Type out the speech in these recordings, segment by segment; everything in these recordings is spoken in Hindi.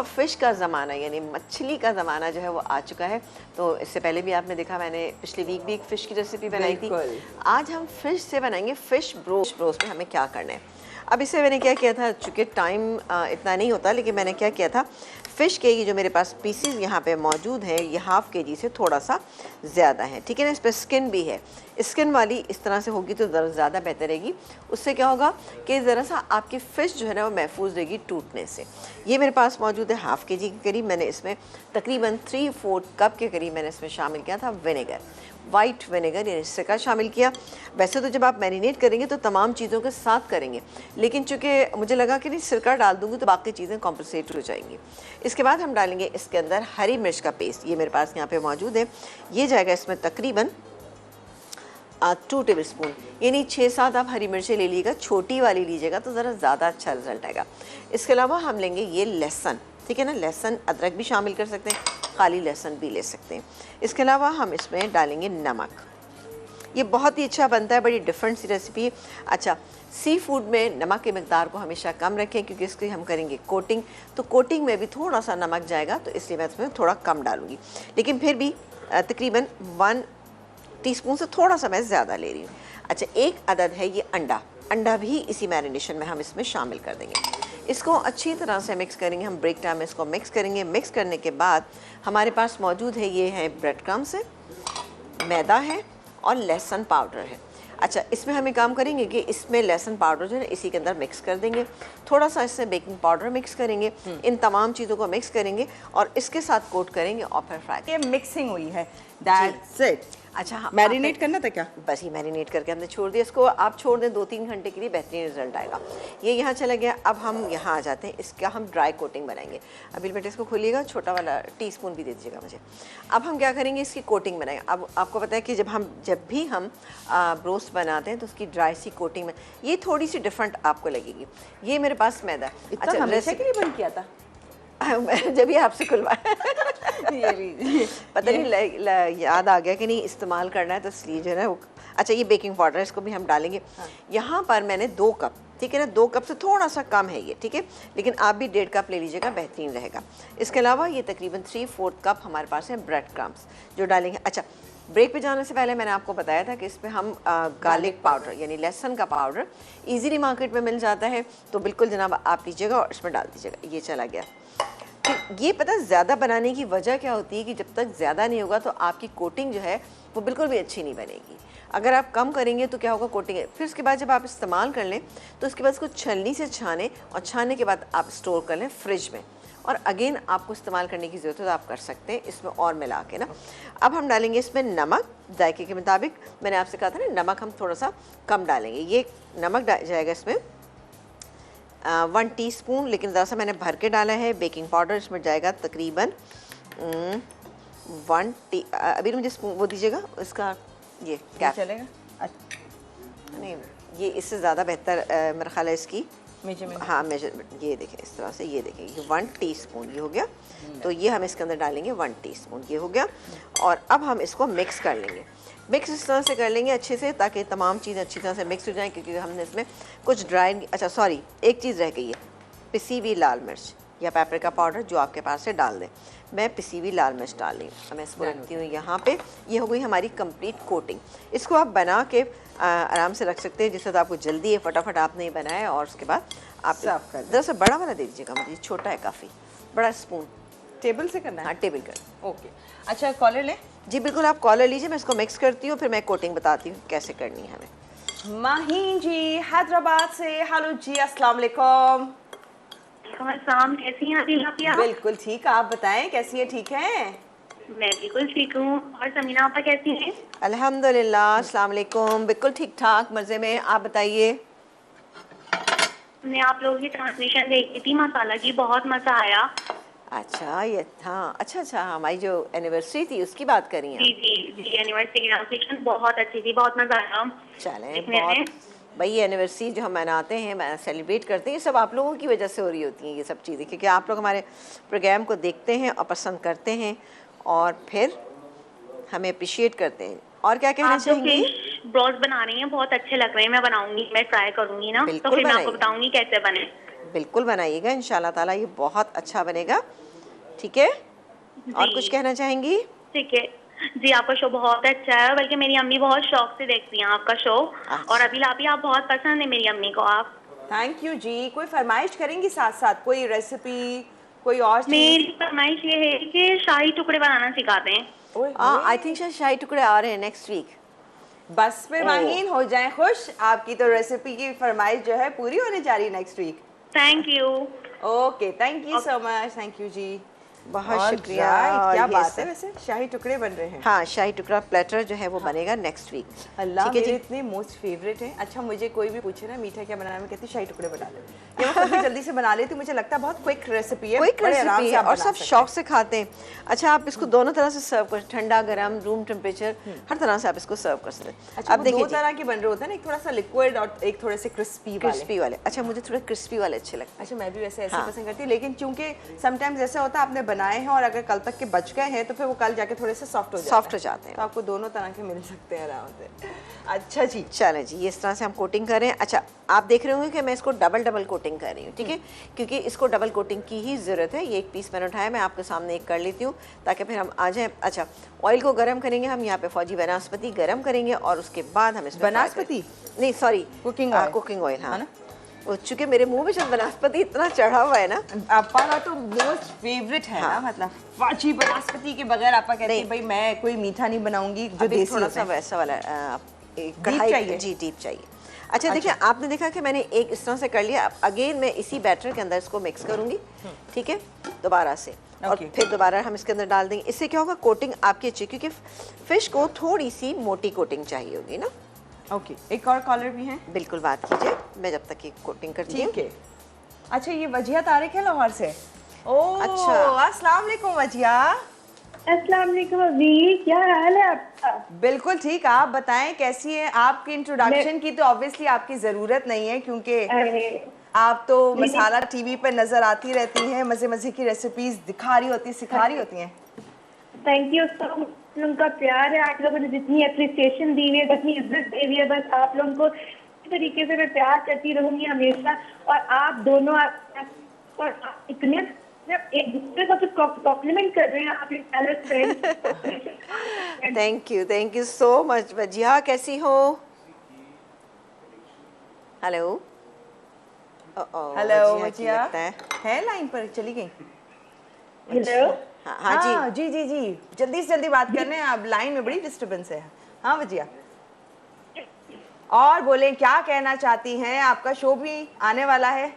फ़िश का ज़माना यानी मछली का ज़माना जो है वो आ चुका है। तो इससे पहले भी आपने देखा मैंने पिछली वीक भी एक फ़िश की रेसिपी बनाई थी। आज हम फ़िश से बनाएंगे फ़िश ब्रोस्ट। ब्रोस्ट में हमें क्या करना है, अब इससे मैंने क्या किया था, चूँकि टाइम इतना नहीं होता, लेकिन मैंने क्या किया था, फ़िश के ये जो मेरे पास पीसीज यहाँ पे मौजूद हैं ये हाफ़ केजी से थोड़ा सा ज़्यादा है, ठीक है ना। इस पर स्किन भी है, स्किन वाली इस तरह से होगी तो ज़्यादा बेहतर रहेगी। उससे क्या होगा कि ज़रा सा आपकी फ़िश जो है ना वो महफूज रहेगी टूटने से। ये मेरे पास मौजूद है हाफ़ केजी के करीब। मैंने इसमें तकरीबन 3/4 कप के करीब मैंने इसमें शामिल किया था विनेगर, वाइट विनेगर यानी सिरका शामिल किया। वैसे तो जब आप मैरिनेट करेंगे तो तमाम चीज़ों के साथ करेंगे, लेकिन चूँकि मुझे लगा कि नहीं सिरका डाल दूँगी तो बाकी चीज़ें कॉम्पनसेट हो जाएंगी। इसके बाद हम डालेंगे इसके अंदर हरी मिर्च का पेस्ट, ये मेरे पास यहाँ पे मौजूद है। ये जाएगा इसमें तकरीबन 2 टेबल स्पून, यानी 6-7 आप हरी मिर्चें ले लीजिएगा, छोटी वाली लीजिएगा तो ज़रा ज़्यादा अच्छा रिजल्ट आएगा। इसके अलावा हम लेंगे ये लहसुन, ठीक है ना, लहसुन अदरक भी शामिल कर सकते हैं, खाली लहसुन भी ले सकते हैं। इसके अलावा हम इसमें डालेंगे नमक। ये बहुत ही अच्छा बनता है, बड़ी डिफरेंट सी रेसिपी है। अच्छा, सी फूड में नमक की मकदार को हमेशा कम रखें क्योंकि इसकी हम करेंगे कोटिंग, तो कोटिंग में भी थोड़ा सा नमक जाएगा, तो इसलिए मैं इसमें थोड़ा कम डालूँगी, लेकिन फिर भी तकरीबन 1 टीस्पून से थोड़ा सा मैं ज़्यादा ले रही हूँ। अच्छा, एक अदद है ये अंडा भी इसी मैरिनेशन में हम इसमें शामिल कर देंगे। इसको अच्छी तरह से मिक्स करेंगे, हम ब्रेक टाइम में इसको मिक्स करेंगे। मिक्स करने के बाद हमारे पास मौजूद है, ये है ब्रेड क्रम्स है, मैदा है और लहसुन पाउडर है। अच्छा, इसमें हमें काम करेंगे कि इसमें लहसुन पाउडर जो है इसी के अंदर मिक्स कर देंगे, थोड़ा सा इसमें बेकिंग पाउडर मिक्स करेंगे, इन तमाम चीज़ों को मिक्स करेंगे और इसके साथ कोट करेंगे और फिर फ्राई। ये मिक्सिंग हुई है, दैट्स इट। अच्छा, हाँ, मैरिनेट करना था क्या? बस ये मैरिनेट करके हमने छोड़ दिया। इसको आप छोड़ दें 2-3 घंटे के लिए, बेहतरीन रिजल्ट आएगा। ये यहाँ चला गया। अब हम यहाँ आ जाते हैं, इसका हम ड्राई कोटिंग बनाएंगे। अभी बेटे इसको खोलिएगा, छोटा वाला टीस्पून भी दे दीजिएगा मुझे। अब हम क्या करेंगे, इसकी कोटिंग बनाएंगे। अब आपको पता है कि जब भी हम ब्रोस्ट बनाते हैं तो उसकी ड्राई सी कोटिंग में ये थोड़ी सी डिफरेंट आपको लगेगी। ये मेरे पास मैदा है। अच्छा, हमेशा के लिए बंद किया था जब ये आपसे खुलवाया पता नहीं याद आ गया कि नहीं इस्तेमाल करना है, तो इसलिए जो है ना वो। अच्छा, ये बेकिंग पाउडर है, इसको भी हम डालेंगे। हाँ। यहाँ पर मैंने 2 कप, ठीक है ना, 2 कप से थोड़ा सा कम है ये, ठीक है, लेकिन आप भी 1.5 कप ले लीजिएगा, बेहतरीन रहेगा। इसके अलावा ये तकरीबन 3/4 कप हमारे पास है ब्रेड क्रम्स जो डालेंगे। अच्छा, ब्रेक पे जाने से पहले मैंने आपको बताया था कि इसमें हम गार्लिक पाउडर यानी लहसुन का पाउडर ईजीली मार्केट में मिल जाता है, तो बिल्कुल जनाब आप लीजिएगा और इसमें डाल दीजिएगा। ये चला गया। ये पता ज़्यादा बनाने की वजह क्या होती है कि जब तक ज़्यादा नहीं होगा तो आपकी कोटिंग जो है वो बिल्कुल भी अच्छी नहीं बनेगी। अगर आप कम करेंगे तो क्या होगा, कोटिंग है। फिर उसके बाद जब आप इस्तेमाल कर लें तो उसके बाद इसको छलनी से छानें और छानने के बाद आप स्टोर कर लें फ्रिज में, और अगेन आपको इस्तेमाल करने की ज़रूरत है तो आप कर सकते हैं इसमें और मिला के ना। अब हम डालेंगे इसमें नमक जायके के मुताबिक। मैंने आपसे कहा था ना नमक हम थोड़ा सा कम डालेंगे। ये नमक जाएगा इसमें 1 टीस्पून, लेकिन ज़रा सा मैंने भर के डाला है। बेकिंग पाउडर इसमें जाएगा तकरीबन 1 अभी मुझे स्पून वो दीजिएगा इसका, ये क्या चलेगा? नहीं, ये इससे ज़्यादा बेहतर मेरा ख्याल है इसकी मेजरमेंट। हाँ, मेजरमेंट ये देखें इस तरह से, ये देखें ये 1 टीस्पून ये हो गया। तो ये हम इसके अंदर डालेंगे 1 टीस्पून, ये हो गया। और अब हम इसको मिक्स कर लेंगे। मिक्स इस तरह से कर लेंगे अच्छे से ताकि तमाम चीज़ें अच्छी तरह से मिक्स हो जाएं, क्योंकि हमने इसमें कुछ ड्राई, अच्छा सॉरी, एक चीज़ रह गई है, पिसी हुई लाल मिर्च या पेपरिका पाउडर जो आपके पास है डाल दें। मैं पिसी हुई लाल मिर्च डाल रही हूँ, मैं इसको रखती हूँ यहाँ पे। ये हो गई हमारी कंप्लीट कोटिंग। इसको आप बना के आराम से रख सकते हैं, जिससे तो आपको जल्दी है, फटाफट आपने बनाया और उसके बाद आप सर्व कर दें। दरअसल बड़ा वाला दे दीजिएगा मुझे, छोटा है काफ़ी, बड़ा स्पून। टेबल से करना है? हाँ, टेबल कर। ओके। अच्छा, कॉलर लें? जी बिल्कुल, आप कॉलर लीजिए, मैं इसको मिक्स करती हूँ, फिर मैं कोटिंग बताती हूँ कैसे करनी है हमें। माहीन जी हैदराबाद से, हेलो जी, अस्सलाम वालेकुम। सलाम, कैसी हैं आप? बिल्कुल ठीक, आप बताएं कैसी है? ठीक है, मैं बिल्कुल ठीक हूँ। और समीना आपा कैसी हैं? अल्हम्दुलिल्लाह, अस्सलाम वालेकुम, बिल्कुल ठीक ठाक, मज़े में। आप बताइए। मैं आप लोगों की ट्रांसमिशन देखी थी मसाला की, बहुत मजा आया। अच्छा, ये हाँ, अच्छा, हमारी जो एनिवर्सरी थी उसकी बात करी हैं? जी, एनिवर्सरी की ट्रांसमिशन बहुत अच्छी थी, बहुत मजा आया। चलें, बहुत भाई, एनिवर्सरी जो हम मनाते हैं, सेलिब्रेट करते हैं, ये सब आप लोगों की वजह से हो रही होती हैं ये सब चीज़ें, क्योंकि आप लोग हमारे प्रोग्राम को देखते हैं और पसंद करते हैं और फिर हमें अप्रिशिएट करते हैं। और क्या कहना चाहेंगी? ब्रोस्ट बना रही हैं, बहुत अच्छे लग रहे हैं। मैं बनाऊंगी, मैं ट्राई करूंगी ना, तो फिर मैं आपको बताऊंगी कैसे बने। बिल्कुल बनाइएगा, इंशाल्लाह ताला ये बहुत अच्छा बनेगा। ठीक है, और जी। कुछ कहना चाहेंगी? ठीक है जी, आपका शो बहुत अच्छा है, बल्कि मेरी अम्मी बहुत शौक से देखती हैं आपका शो। अच्छा। और अभी लापी आप बहुत पसंद है मेरी अम्मी को आप। थैंक यू जी। कोई फरमाइश करेंगी साथ साथ, कोई रेसिपी, कोई और चीज? मेरी फरमाइश ये है कि शाही टुकड़े बनाना सिखा दें। ओए आई थिंक शायद शाही टुकड़े आ रहे हैं नेक्स्ट वीक। बस फिर माहीन हो जाए खुश, आपकी तो रेसिपी की फरमाइश जो है पूरी होने जा रही है next week. Thank you. Okay, thank you so much, thank you जी। बहुत All शुक्रिया। right, और क्या ये बात सब- है, वैसे शाही टुकड़े बन रहे हैं। हाँ, शाही टुकड़ा प्लेटर जो है वो बनेगा नेक्स्ट वीक। अल्लाह, ठीक है मेरे जी। इतने मोस्ट फेवरेट हैं। अच्छा, मुझे कोई भी पूछे ना मीठा क्या बनाना, मैं कहती शाही टुकड़े बना ले। ये मैं खुद भी जल्दी से बना लेती हूँ, मुझे लगता है बहुत क्विक रेसिपी है, क्विक बड़े आराम रेसिपी से है आप और बना सब सकते शौक से खाते हैं। अच्छा, आप इसको दोनों तरह से सर्व कर, ठंडा गरम रूम टेम्परेचर हर तरह से आप इसको सर्व कर सकते हैं। अच्छा, अब वो देखिए दो तरह के बन रहे होते हैं ना, एक थोड़ा सा लिक्विड और एक थोड़े से क्रिस्पी वाले। क्रिस्पी वाले। अच्छा, मुझे थोड़े क्रिस्पी वाले अच्छे लगते हैं। अच्छा, मैं भी वैसे ऐसे हाँ। पसंद करती हूँ, लेकिन चूंकि समटाइम्स ऐसा होता है आपने बनाए हैं और अगर कल तक के बच गए हैं तो फिर वो कल जाके थोड़े से सॉफ्ट हो जाते सॉफ्ट हो जाते हैं। तो आपको दोनों तरह के मिल सकते हैं आराम से। अच्छा जी, चलें जी, ये इस तरह से हम कोटिंग कर रहे हैं। अच्छा, आप देख रहे होंगे कि मैं इसको डबल कोटिंग कर रही हूँ। ठीक है, क्योंकि इसको डबल कोटिंग की ही ज़रूरत है। ये एक पीस मैंने उठाया, मैं आपके सामने एक कर लेती हूँ ताकि फिर हम आ जाएं। अच्छा, ऑयल को गर्म करेंगे हम, यहाँ पे फौजी बनास्पति गर्म करेंगे और उसके बाद हम इसमें बनास्पति? नहीं sorry, cooking oil. Cooking oil, हाँ है ना? वो चूंकि मेरे मुंह में जब बनास्पति इतना चढ़ा हुआ है ना, आपा का तो मोस्ट फेवरेट है ना, मतलब फाची बनास्पति के बगैर आपा कहती है भाई मैं कोई मीठा नहीं बनाऊंगी, जो अभी देसी थोड़ा होता सा है। वैसा वाला डीप कढ़ाई चाहिए? जी डीप चाहिए। अच्छा, देखिए आपने देखा कि मैंने एक इस तरह से कर लिया। अब अगेन मैं इसी बैटर के अंदर इसको मिक्स करूंगी। ठीक है, दोबारा से, और Okay. फिर दोबारा हम इसके अंदर डाल देंगे। इससे क्या होगा, कोटिंग आपकी अच्छी, क्योंकि फिश को थोड़ी सी मोटी कोटिंग चाहिए होगी ना। ओके, एक और कॉलर भी है। बिल्कुल, बात कीजिए, मैं जब तक ये कोटिंग करती हूँ। ठीक है। अच्छा, ये वजिया तारिक है लाहौर से। ओह अच्छा। अस्सलाम वालेकुम वजिया। अस्सलाम वालेकुम अभी, क्या हाल है आपका? बिल्कुल ठीक, आप बताएं कैसी है? आपकी इंट्रोडक्शन की तो ऑब्वियसली आपकी जरूरत नहीं है, क्योंकि आप तो मसाला टीवी पे नजर आती रहती हैं, मजे मजे की रेसिपीज दिखा रही होती, सिखा रही होती हैं। थैंक यू सो मच, उनका प्यार है, आप लोगों ने जितनी अप्रिसिएशन दी है, जितनी इज्जत दी है, बस आप लोगों को इस तरीके से मैं प्यार करती रहूंगी हमेशा। और आप दोनों और आप इतने एक दूसरे को तो कॉम्प्लीमेंट कर रहे हैं, आप एक friend. Thank you so much Wajiya, कैसी हो? हेलो हेलो की वजिया, लगता है लाइन पर चली गई? हेलो, हाँ जी। जी, जल्दी से जल्दी बात करने हैं आप, लाइन में बड़ी डिस्टरबेंस है। हाँ वजिया, और बोलें क्या कहना चाहती हैं? आपका शो भी आने वाला है।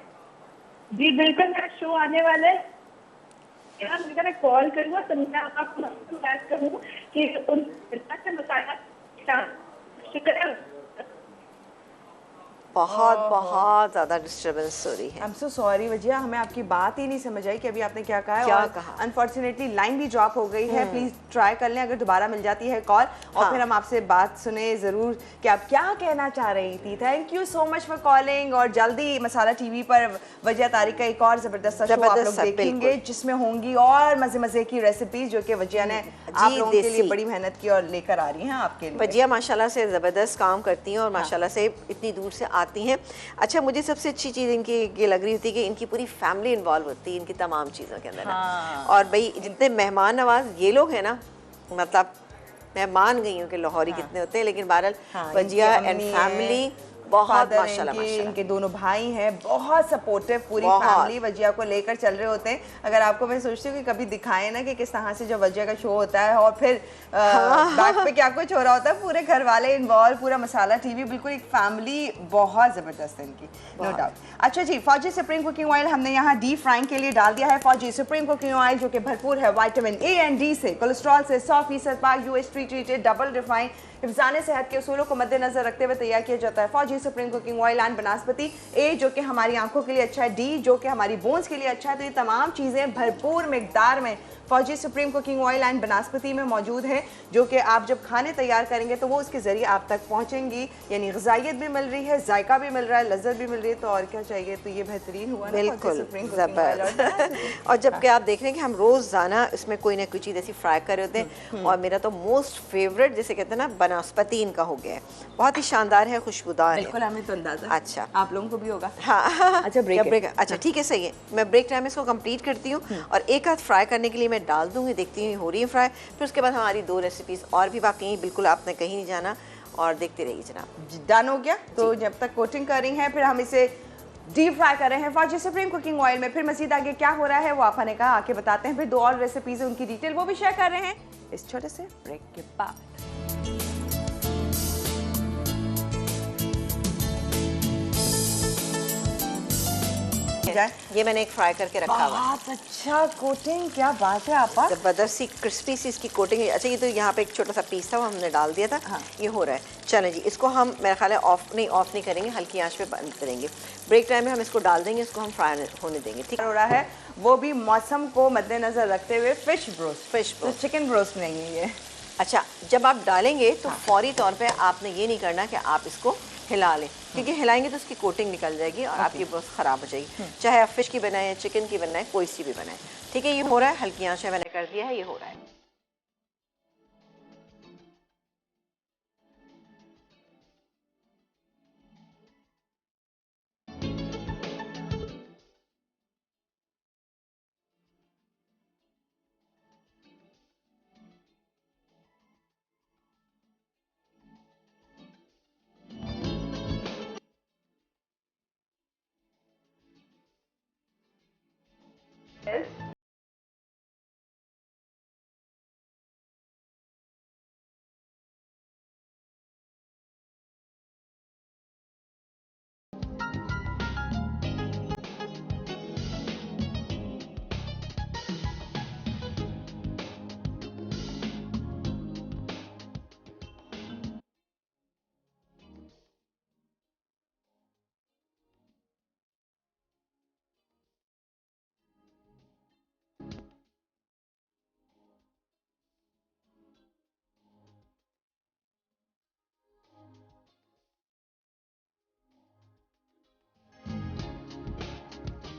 जी बिल्कुल, मेरा शो आने वाला है। मैं कॉल करूँगा तो मैं आपको बात करूँ कि उन मसाला शुक्र। बहुत ज़्यादा डिस्टरबेंस हो रही है। I am so sorry Wajiha, हमें आपकी बात ही नहीं समझ आई कि अभी आपने क्या कहा है। क्या और कहा? अनफॉर्चुनेटली लाइन भी ड्रॉप हो गई है। प्लीज ट्राई कर लें अगर दोबारा मिल जाती है कॉल, और हाँ। फिर हम आपसे बात सुने जरूर कि आप क्या कहना चाह रही थी। Thank you so much for calling, और जल्दी मसाला टीवी पर वजिया तारिक का एक और जबरदस्त शो आप लोग देखेंगे, जिसमें होंगी और मजे मजे की रेसिपीज जो कि वजिया ने आप लोगों के लिए बड़ी मेहनत की और लेकर आ रही हैं आपके लिए। वजिया माशाल्लाह से ज़बरदस्त काम करती हैं और माशाल्लाह से इतनी दूर से आती हैं। अच्छा, मुझे सबसे अच्छी चीज़ इनकी ये लग रही होती है कि इनकी पूरी फैमिली इन्वॉल्व होती है इनकी तमाम चीज़ों के अंदर ना। और भाई जितने मेहमान नवाज ये लोग हैं ना, मतलब मैं मान गई हूँ कि लाहौरी कितने होते हैं, लेकिन बहरहाल वजिया एंड फैमिली बहुत माशाल्लाह माशाल्लाह। इनके दोनों भाई हैं, बहुत सपोर्टिव, पूरी फैमिली वजिया को लेकर चल रहे होते हैं। अगर आपको, मैं सोचती हूँ कि कभी दिखाएं ना कि किस तरह से जो वजिया का शो होता है और फिर बैक पे क्या कुछ हो रहा होता है, पूरे घर वाले इन्वॉल्व, पूरा मसाला टीवी, बिल्कुल एक फैमिली बहुत जबरदस्त है इनकी, नो डाउट। अच्छा जी, फौजी सुप्रीम कुकिंग ऑयल हमने यहाँ डीप फ्राइंग के लिए डाल दिया है। फौजी सुप्रीम कुकिंग ऑयल जो कि भरपूर है विटामिन ए एंड डी से, कोलेस्ट्रॉल से 100% पाक, यूएस ट्रीटेड, डबल रिफाइंड, हिफ्ज़ाने सेहत के उसूलों को मद्देनजर रखते हुए तैयार किया जाता है। फौजी सुप्रीम कुकिंग ऑयल एंड बनास्पति, ए जो कि हमारी आंखों के लिए अच्छा है, डी जो कि हमारी बोन्स के लिए अच्छा है। तो ये तमाम चीज़ें भरपूर मिकदार में फौजी सुप्रीम कुकिंग ऑयल एंड बनास्पति में मौजूद है, जो कि आप जब खाने तैयार करेंगे तो वो उसके ज़रिए आप तक पहुँचेंगी। यानी ग़िज़ाइयत भी मिल रही है, जायका भी मिल रहा है, लज्जत भी मिल रही है, तो और क्या चाहिए। तो ये बेहतरीन हुआ ना, बिल्कुल सुप्रीम कुकिंग ऑयल और और जबकि आप देख रहे हैं कि हम रोज़ाना इसमें कोई ना कोई चीज़ ऐसी फ्राई कर रहे होते हैं। और मेरा तो मोस्ट फेवरेट जिसे कहते हैं ना बनास्पति इनका हो गया है, बहुत ही शानदार है, खुशबूदार है। बिल्कुल, हमें तो अंदाजा अच्छा, आप लोगों को भी होगा। हाँ अच्छा, ब्रेक अच्छा ठीक है, सही है। मैं ब्रेक टाइम इसको कंप्लीट करती हूँ और एक हाथ फ्राई करने के लिए मैं डाल दूँगी, देखती हूँ हो रही है फ्राई। फिर उसके बाद हमारी 2 रेसिपीज़ और भी बाकी हैं, बिल्कुल आपने कहीं नहीं जाना और देखते रहिए जनाब। डन हो गया। तो जब तक कोटिंग कर रही हैं, फिर हम इसे डीप फ्राई कर रहे हैं फौजी सुप्रीम कुकिंग ऑयल में। फिर मजीद आगे क्या हो रहा है वो आपा ने कहा आके बताते हैं। फिर 2 और रेसिपीज है, उनकी डिटेल वो भी शेयर कर रहे हैं इस छोटे से ब्रेक के बाद। ये मैंने एक फ्राई करके रखा हुआ है। बहुत अच्छा कोटिंग, क्या बात है आपा। जबरदस्त सी क्रिस्पी सी इसकी कोटिंग है। अच्छा, ये तो यहाँ पे एक छोटा सा पीस था वो हमने डाल दिया था। हाँ। ये हो रहा है। चलें जी, इसको हम मेरा ख्याल है ऑफ नहीं करेंगे, हल्की आंच पे बंद करेंगे। ब्रेक टाइम में हम इसको डाल देंगे, इसको हम फ्राई होने देंगे। ठीक हो रहा है वो भी मौसम को मद्देनजर रखते हुए फिश ब्रोस्ट। तो चिकन ब्रोस्ट नहीं है ये। अच्छा, जब आप डालेंगे तो फौरी तौर पे आपने ये नहीं करना कि आप इसको हिला लें, क्योंकि हिलाएंगे तो उसकी कोटिंग निकल जाएगी और आपकी ब्रोस्ट ख़राब हो जाएगी। चाहे आप फिश की बनाएं, चिकन की बनाएं, कोई सी भी बनाएं। ठीक है, ये हो रहा है, हल्की आंच है, मैंने कर दिया है, ये हो रहा है।